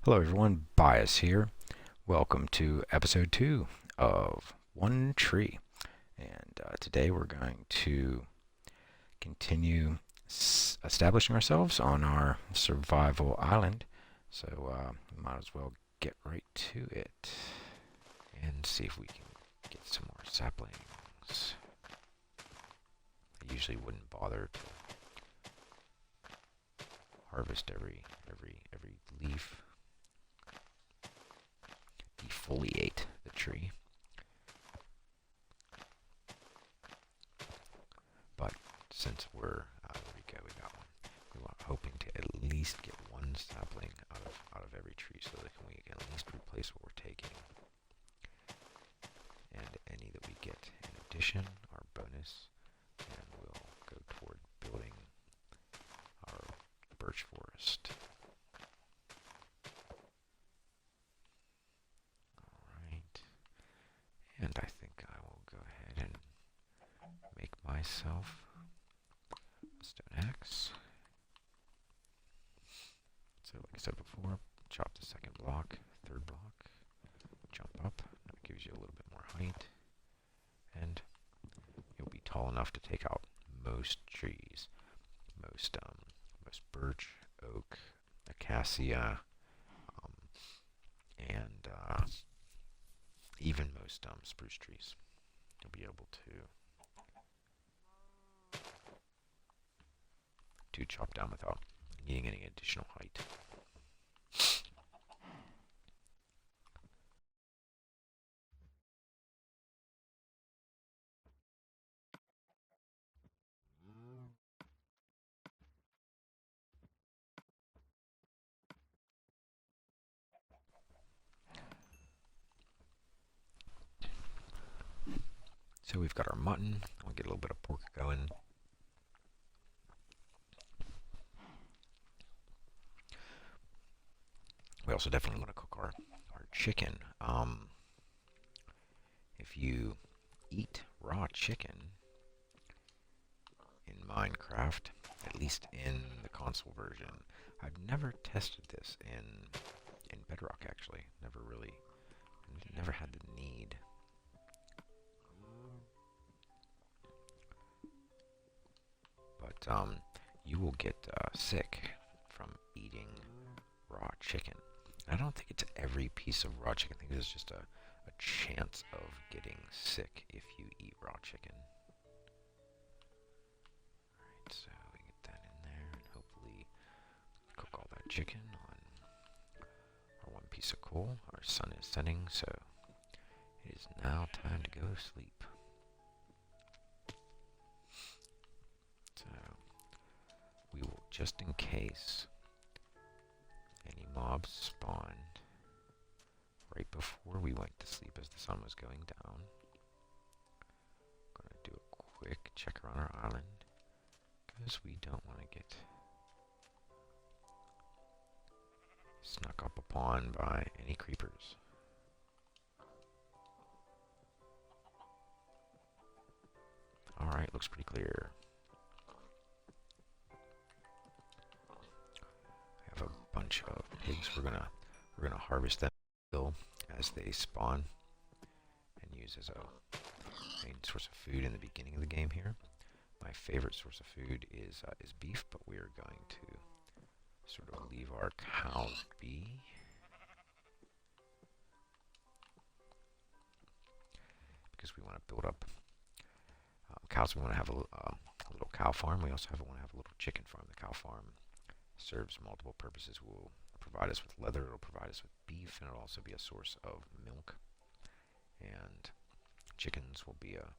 Hello everyone, Bias here. Welcome to episode 2 of One Tree. And today we're going to continue establishing ourselves on our survival island. So we might as well get right to it and see if we can get some more saplings. I usually wouldn't bother to harvest every leaf. Defoliate the tree. But since we're there we go, we got one. We were hoping to at least get one sapling out of every tree, so that we can at least replace what we're taking. And any that we get in addition are bonus, and we'll go toward building our birch forest. Alright. And I think I will go ahead and make myself a stone axe. So like I said before, chop the second block, third block, jump up. That gives you a little bit more height. And you'll be tall enough to take out most trees. Most birch, oak, acacia, and even most spruce trees. You'll be able to chop down without needing any additional height. So we've got our mutton. We'll get a little bit of pork going. We also definitely want to cook our chicken. If you eat raw chicken in Minecraft, at least in the console version, I've never tested this in Bedrock actually. Never had the need. But you will get sick from eating raw chicken. I don't think it's every piece of raw chicken. I think there's just a chance of getting sick if you eat raw chicken. Alright, so we get that in there and hopefully cook all that chicken on our one piece of coal. Our sun is setting, so it is now time to go to sleep. So we will, just in case any mobs spawned right before we went to sleep as the sun was going down, I'm going to do a quick check around our island because we don't want to get snuck up upon by any creepers. Alright, looks pretty clear. I have a bunch of pigs. We're gonna harvest them as they spawn and use as a main source of food in the beginning of the game here. My favorite source of food is beef, but we are going to sort of leave our cows be. Because we want to build up cows. We want to have a little cow farm. We also want to have a little chicken farm. The cow farm serves multiple purposes. It will provide us with leather, it'll provide us with beef, and it'll also be a source of milk. And chickens will be a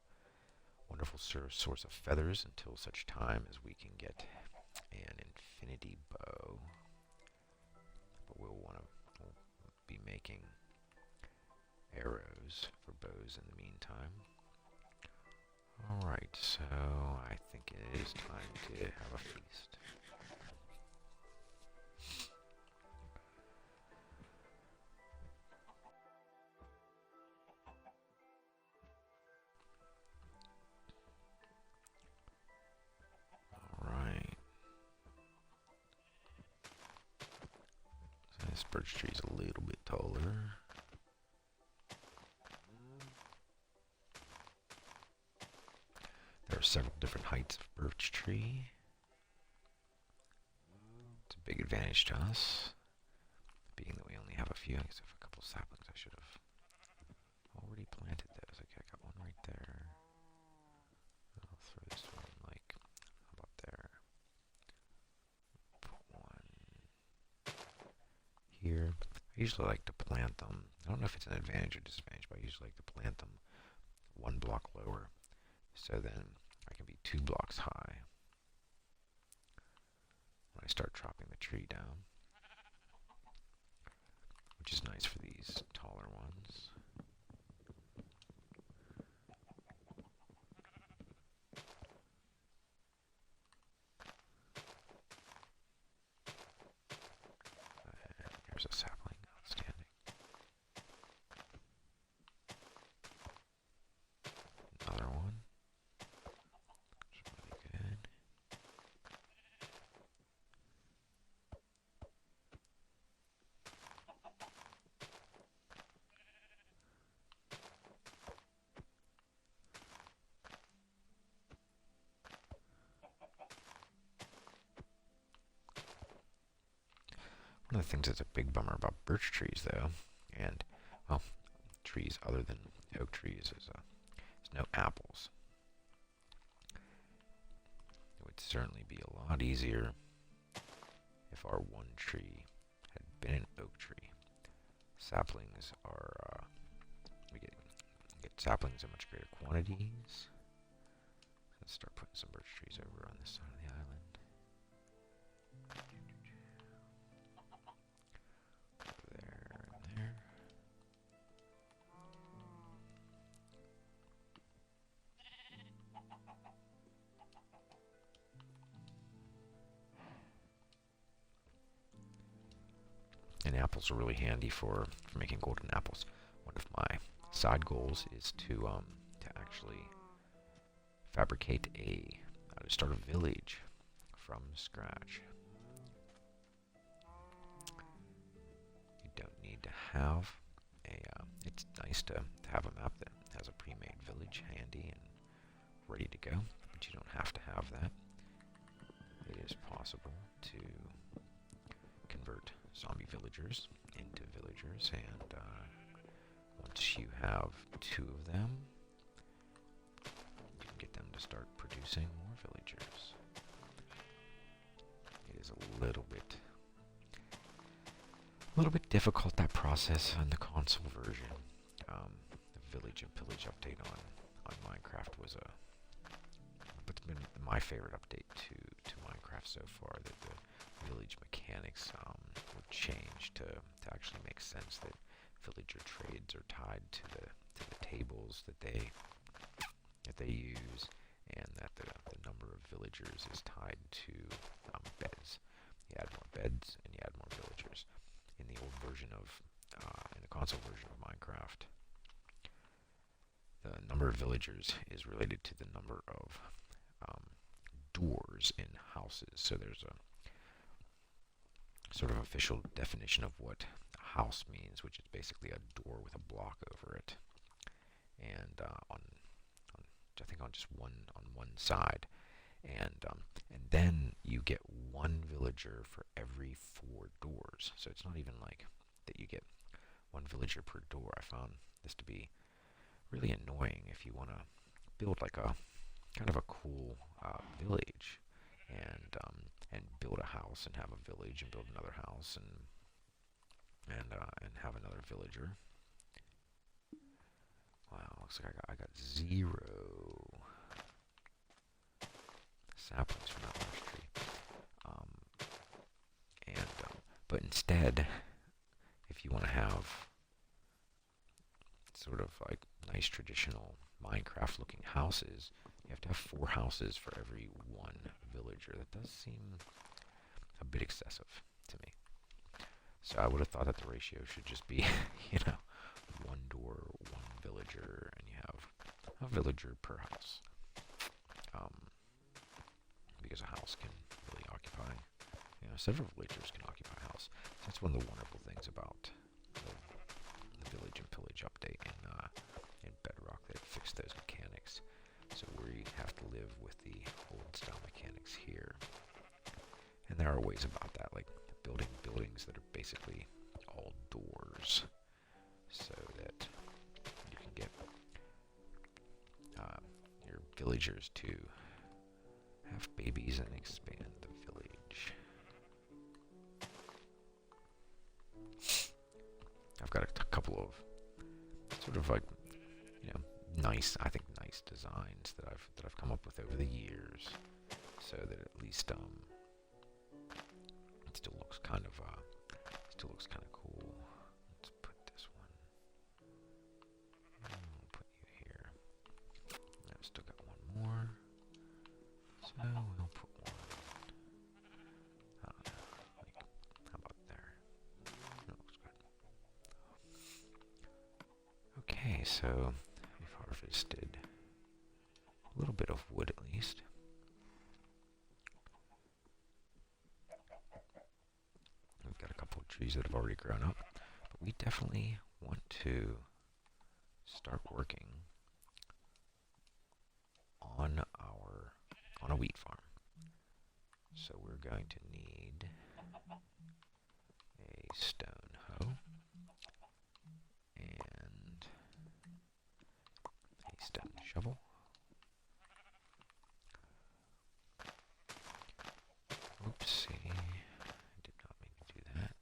wonderful source of feathers until such time as we can get an infinity bow. But we'll be making arrows for bows in the meantime. Alright, so I think it is time to have a feast. This birch tree is a little bit taller. There are several different heights of birch tree. It's a big advantage to us, being that we only have a few. I guess I have a couple saplings. I should have already planted those. Okay, I got one right there. I'll throw this one like, how about there? Put one here. I usually like to plant them. I don't know if it's an advantage or disadvantage, but I usually like to plant them one block lower, so then I can be 2 blocks high when I start chopping the tree down, which is nice for these taller ones. And here's a sapling, outstanding. Another one. It's really good. One of the things that's a big bummer about birch trees, though, and, well, trees other than oak trees, is no apples. It would certainly be a lot easier if our one tree had been an oak tree. Saplings are, we get saplings in much greater quantities. Let's start putting some birch trees over on this side of the island. There and there. And apples are really handy for making golden apples. One of my side goals is to actually fabricate to start a village from scratch. You don't need to have it's nice to have a map that has a pre-made village handy and ready to go, but you don't have to have that. It is possible to convert zombie villagers into villagers, and once you have 2 of them, you can get them to start producing more villagers. It is a little bit difficult, that process on the console version. The village and pillage update on Minecraft was it's been my favorite update to Minecraft so far. That the village mechanics were changed to actually make sense. That villager trades are tied to the tables that they use, and that the number of villagers is tied to beds. You add more beds and you add more villagers. In the old version in the console version of Minecraft, the number of villagers is related to the number of doors in houses. So there's a sort of official definition of what a house means, which is basically a door with a block over it, and I think on one side, and then you get 1 villager for every 4 doors. So it's not even like that you get 1 villager per door. I found this to be really annoying if you want to build like a kind of a cool village, and build a house and have a village and build another house and have another villager. Wow, looks like I got 0 saplings from that large tree. But instead, if you want to have sort of like nice traditional Minecraft looking houses, you have to have 4 houses for every 1 villager. That does seem a bit excessive to me. So I would have thought that the ratio should just be, 1 door, 1 villager, and you have a villager per house. Because a house can really occupy, several villagers can occupy a house. So That's one of the wonderful things about the Village and Pillage update in Bedrock, that it fixed those mechanics. So we have to live with the old style mechanics here. And there are ways about that, like building buildings that are basically all doors, so that you can get your villagers to have babies and expand the village. I've got a couple of sort of like, nice designs that I've come up with over the years, so that at least it still looks kind of cool. Let's put this one. I'll put you here. I've still got one more, so we'll put one. I don't know, like, how about there? That looks good. Okay, so we've harvested a little bit of wood at least. We've got a couple of trees that have already grown up, but we definitely want to start working on a wheat farm. So we're going to need a stone hoe and a stone shovel. Oopsie, I did not mean to do that.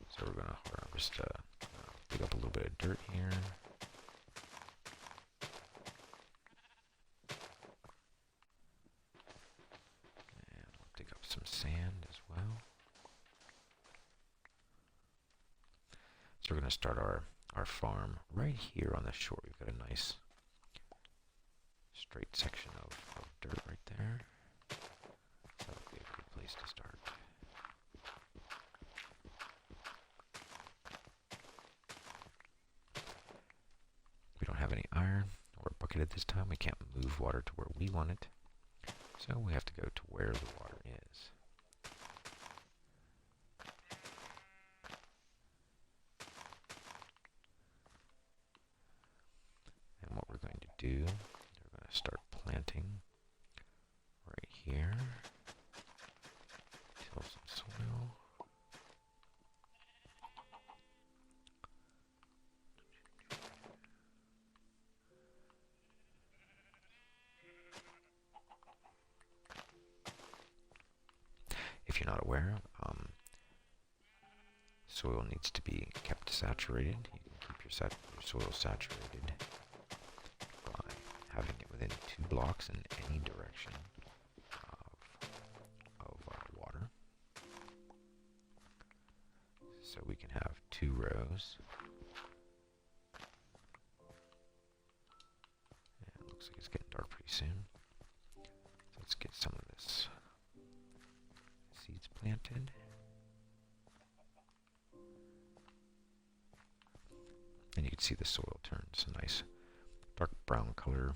So we're going to harvest, dig up a little bit of dirt here. And we'll dig up some sand as well. So we're going to start our farm right here on the shore. We've got a nice straight section of dirt right there. So that would be a good place to start. We don't have any iron or a bucket at this time. We can't move water to where we want it. So we have to go to where the water is. And what we're going to do, we're going to start planting right here. Till some soil. If you're not aware, soil needs to be kept saturated. You can keep your soil saturated by having it within 2 blocks in any direction of water. So we can have 2 rows. And it looks like it's getting dark pretty soon. So let's get some of this seeds planted. And you can see the soil turns a nice dark brown color.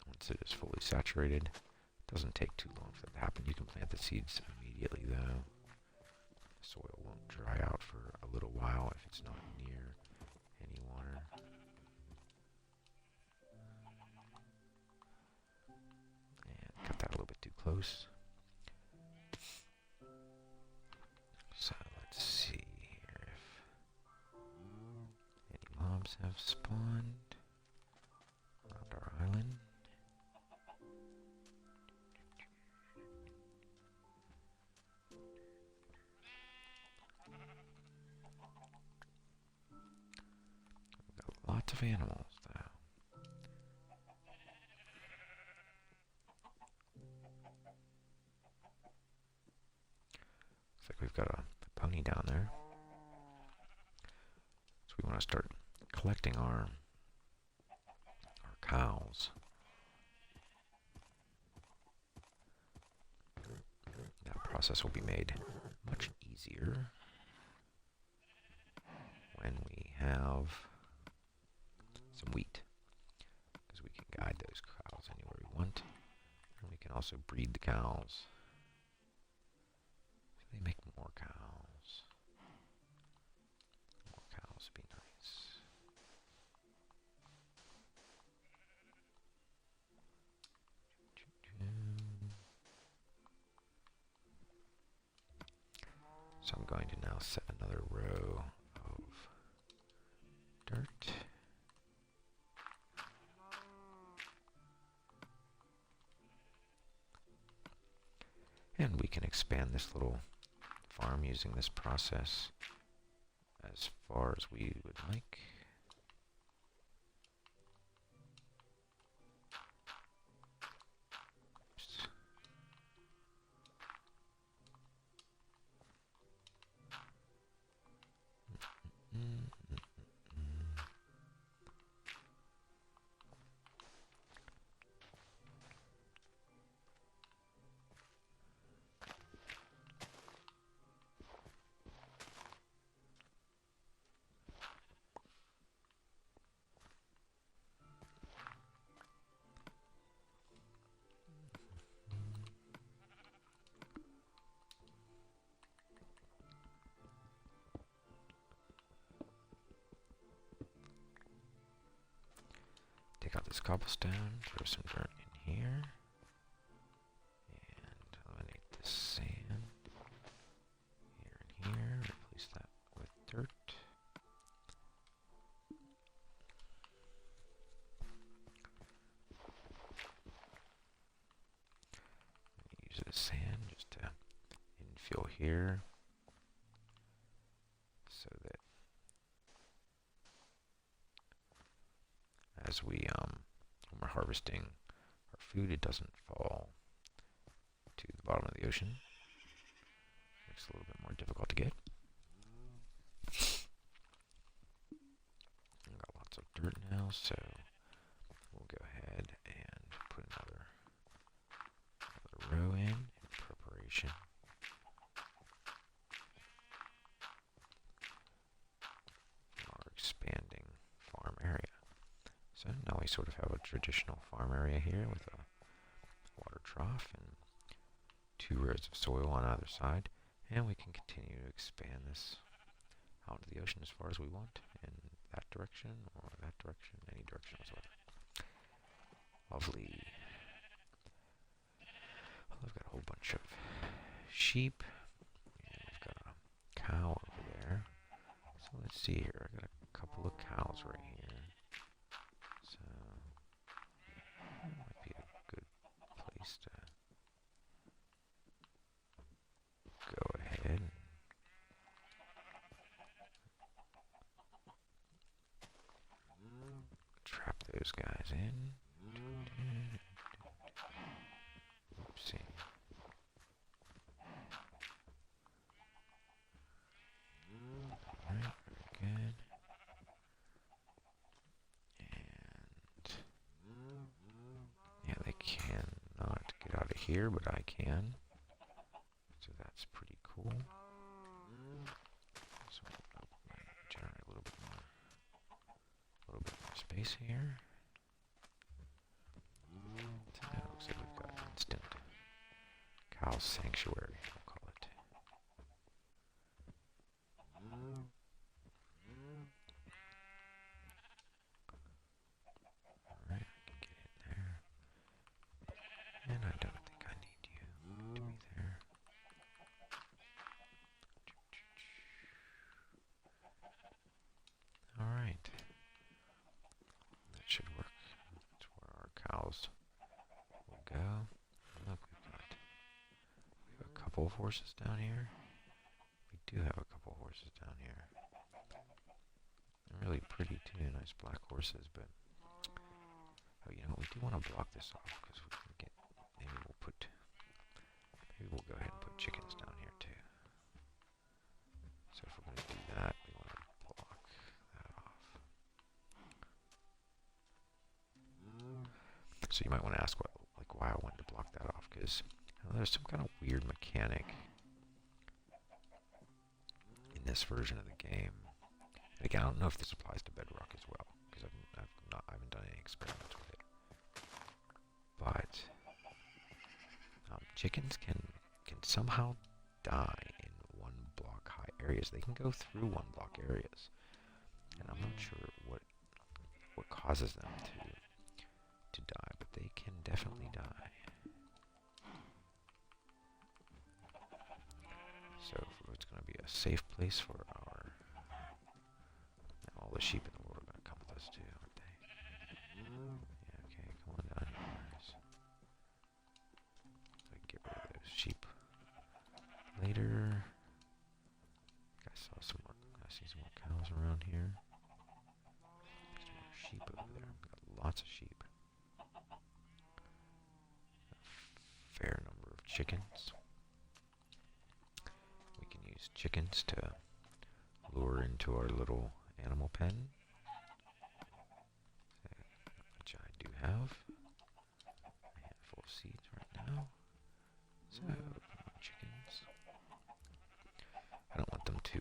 Once it is fully saturated, it doesn't take too long for that to happen. You can plant the seeds immediately though. The soil won't dry out for a little while if it's not near any water. And cut that a little bit too close. So let's see here if any mobs have spawned around our island. We've got lots of animals though. Looks like we've got a pony down there. So we want to start collecting our cows. That process will be made much easier when we have some wheat, because we can guide also breed the cows. So they make more cows. More cows would be nice. So I'm going to now set another row of dirt. And we can expand this little farm using this process as far as we would like. Take out this cobblestone, throw some dirt in here, and eliminate this sand here and here, replace that with dirt. Use the sand just to infill here so that as when we're harvesting our food, it doesn't fall to the bottom of the ocean. Makes it a little bit more difficult to get. I've got lots of dirt now, so we'll go ahead and put another row in preparation for our expanding farm area. So now we sort of have a traditional farm area here with a water trough and 2 rows of soil on either side, and we can continue to expand this out into the ocean as far as we want in that direction or that direction, any direction whatsoever. Lovely. Well, I've got a whole bunch of sheep, and I've got a cow over there. So let's see here. I got a couple of cows right here. So that might be a good place to go ahead and trap those guys in. Oopsie. Alright, very good. And yeah, they cannot get out of here, but I can. So that's pretty cool. So I'll generate a little bit more space here. So now it looks like we've got an instant cow sanctuary, we'll call it. Alright, I can get in there. And I don't think I need you to be there. Alright. That should work. That's where our cows will go. Look, we have a couple of horses down here. We do have a couple of horses down here. They're really pretty too, nice black horses, but oh, you know, we do want to block this off because we can get, maybe we'll go ahead and put chickens down here too. So if we're going to do that, we want to block that off. So you might want to ask why I wanted to block that off, because there's some kind of weird mechanic in this version of the game. And again, I don't know if this applies to Bedrock as well, because I haven't done any experiments with it. But chickens can somehow die in 1 block high areas. They can go through 1 block areas, and I'm not sure what causes them to die, but they can definitely die. So it's going to be a safe place for our... All the sheep in the world are going to come with us too, aren't they? Yeah, okay, come on down here, guys. So I can get rid of those sheep later. I saw some more. I see some more cows around here. There's more sheep over there. We've got lots of sheep. A fair number of chickens. We can use chickens to lure into our little animal pen, which I do have a handful of seeds right now. So chickens, I don't want them to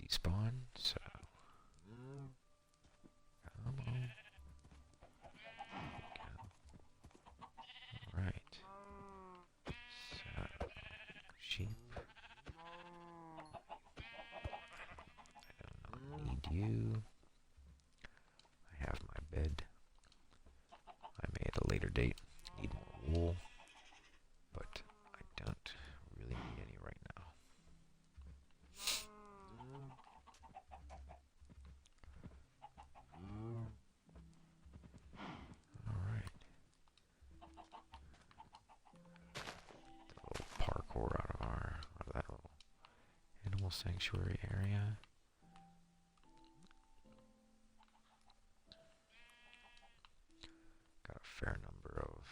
despawn. So come on, there we go. All right. So sheep. I don't need you. I have my bed. I may at a later date need more wool, but I don't really need any right now. Alright. A little parkour out of that little animal sanctuary area. Got a fair number of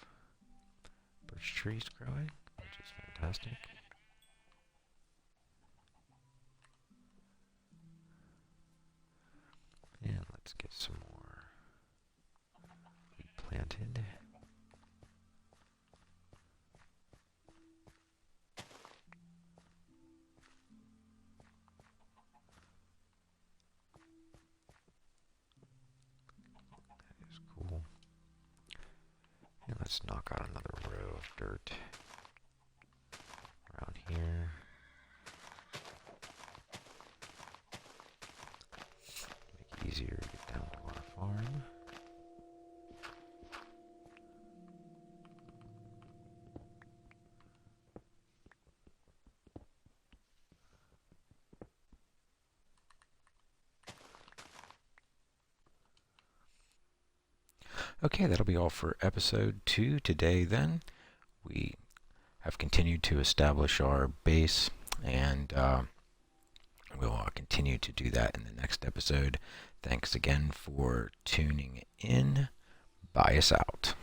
birch trees growing, which is fantastic. And let's get some more wheat planted. That is cool. And let's knock out another row of dirt around here. Make it easier to get down to our farm. Okay, that'll be all for episode 2 today then. We have continued to establish our base, and we'll continue to do that in the next episode. Thanks again for tuning in. Bye us out.